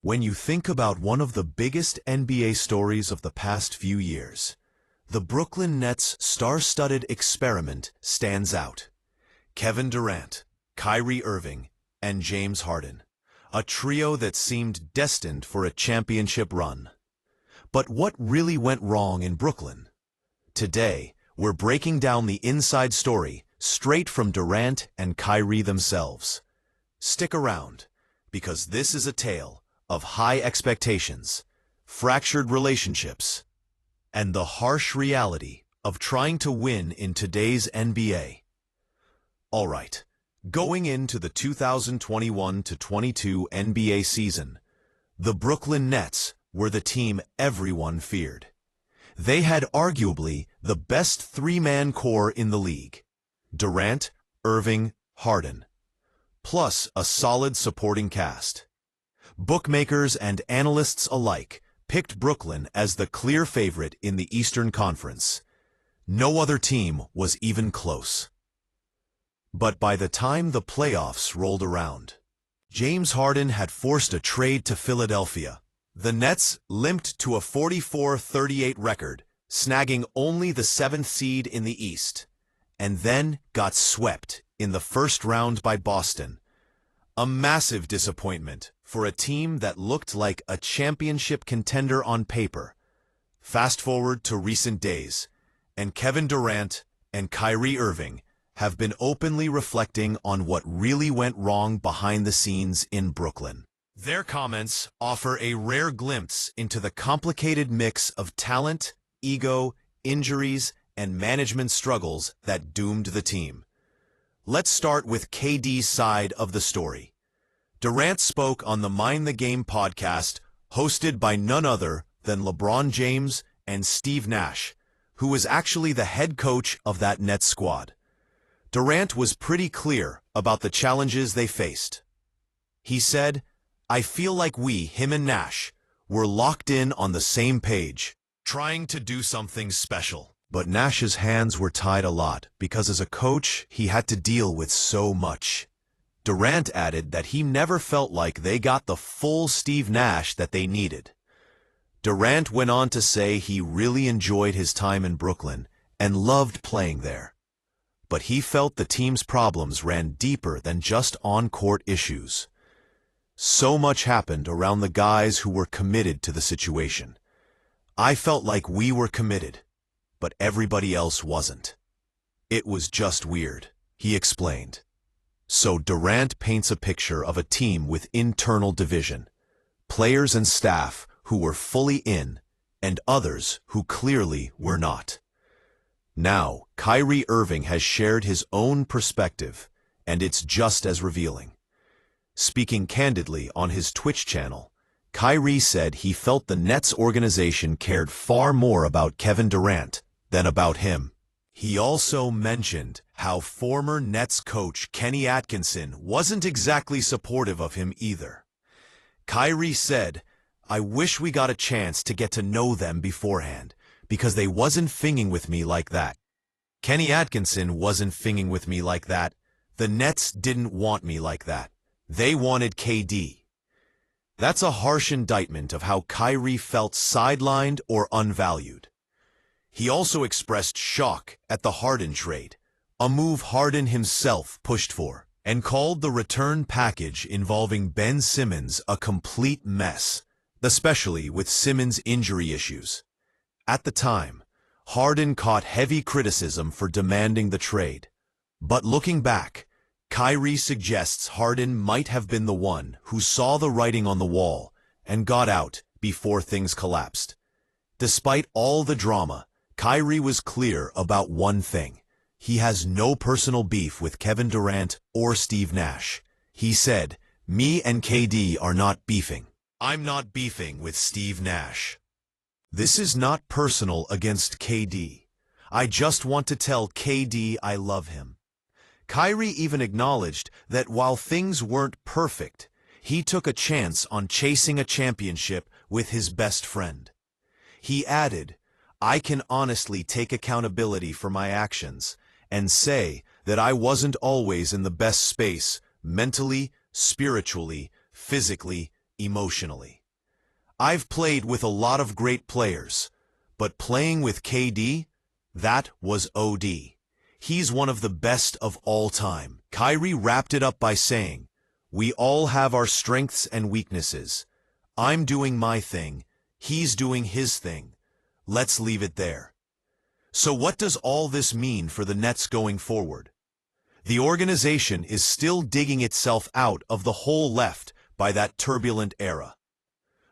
When you think about one of the biggest NBA stories of the past few years, the Brooklyn Nets' star-studded experiment stands out. Kevin Durant, Kyrie Irving, and James Harden, a trio that seemed destined for a championship run. But what really went wrong in Brooklyn? Today, we're breaking down the inside story straight from Durant and Kyrie themselves. Stick around, because this is a tale of high expectations, fractured relationships, and the harsh reality of trying to win in today's NBA. All right, going into the 2021-22 NBA season, the Brooklyn Nets were the team everyone feared. They had arguably the best three-man core in the league: Durant, Irving, Harden, plus a solid supporting cast. Bookmakers and analysts alike picked Brooklyn as the clear favorite in the Eastern Conference. No other team was even close. But by the time the playoffs rolled around, James Harden had forced a trade to Philadelphia. The Nets limped to a 44-38 record, snagging only the 7th seed in the East, and then got swept in the first round by Boston. A massive disappointment for a team that looked like a championship contender on paper. Fast forward to recent days, and Kevin Durant and Kyrie Irving have been openly reflecting on what really went wrong behind the scenes in Brooklyn. Their comments offer a rare glimpse into the complicated mix of talent, ego, injuries, and management struggles that doomed the team. Let's start with KD's side of the story. Durant spoke on the Mind the Game podcast, hosted by none other than LeBron James and Steve Nash, who was actually the head coach of that Nets squad. Durant was pretty clear about the challenges they faced. He said, "I feel like him and Nash, were locked in on the same page, trying to do something special." But Nash's hands were tied a lot because as a coach, he had to deal with so much. Durant added that he never felt like they got the full Steve Nash that they needed. Durant went on to say he really enjoyed his time in Brooklyn and loved playing there. But he felt the team's problems ran deeper than just on-court issues. So much happened around the guys who were committed to the situation. "I felt like we were committed, but everybody else wasn't. It was just weird," he explained. So Durant paints a picture of a team with internal division, players and staff who were fully in, and others who clearly were not. Now, Kyrie Irving has shared his own perspective, and it's just as revealing. Speaking candidly on his Twitch channel, Kyrie said he felt the Nets organization cared far more about Kevin Durant than about him. He also mentioned how former Nets coach Kenny Atkinson wasn't exactly supportive of him either. Kyrie said, "I wish we got a chance to get to know them beforehand, because they wasn't finging with me like that. Kenny Atkinson wasn't finging with me like that. The Nets didn't want me like that. They wanted KD." That's a harsh indictment of how Kyrie felt sidelined or unvalued. He also expressed shock at the Harden trade, a move Harden himself pushed for, and called the return package involving Ben Simmons a complete mess, especially with Simmons' injury issues. At the time, Harden caught heavy criticism for demanding the trade. But looking back, Kyrie suggests Harden might have been the one who saw the writing on the wall and got out before things collapsed. Despite all the drama, Kyrie was clear about one thing. He has no personal beef with Kevin Durant or Steve Nash. He said, "Me and KD are not beefing. I'm not beefing with Steve Nash. This is not personal against KD. I just want to tell KD I love him." Kyrie even acknowledged that while things weren't perfect, he took a chance on chasing a championship with his best friend. He added, "I can honestly take accountability for my actions and say that I wasn't always in the best space mentally, spiritually, physically, emotionally. I've played with a lot of great players, but playing with KD, that was OD. He's one of the best of all time. Kyrie wrapped it up by saying, "We all have our strengths and weaknesses. I'm doing my thing, he's doing his thing. Let's leave it there." So what does all this mean for the Nets going forward? The organization is still digging itself out of the hole left by that turbulent era.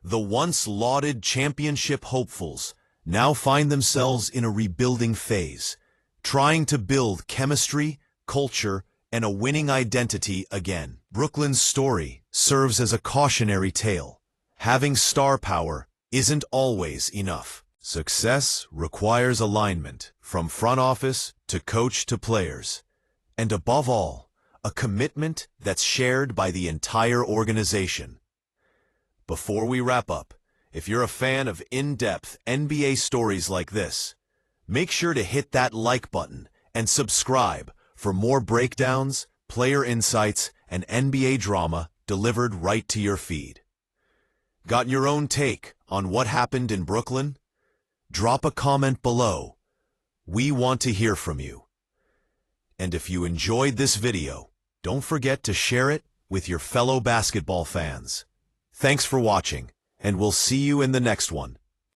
The once lauded championship hopefuls now find themselves in a rebuilding phase, trying to build chemistry, culture, and a winning identity again. Brooklyn's story serves as a cautionary tale. Having star power isn't always enough. Success requires alignment, from front office to coach to players. And above all, a commitment that's shared by the entire organization. Before we wrap up, if you're a fan of in-depth NBA stories like this, make sure to hit that like button and subscribe for more breakdowns, player insights, and NBA drama delivered right to your feed. Got your own take on what happened in Brooklyn? Drop a comment below. We want to hear from you. And if you enjoyed this video, don't forget to share it with your fellow basketball fans. Thanks for watching, and we'll see you in the next one.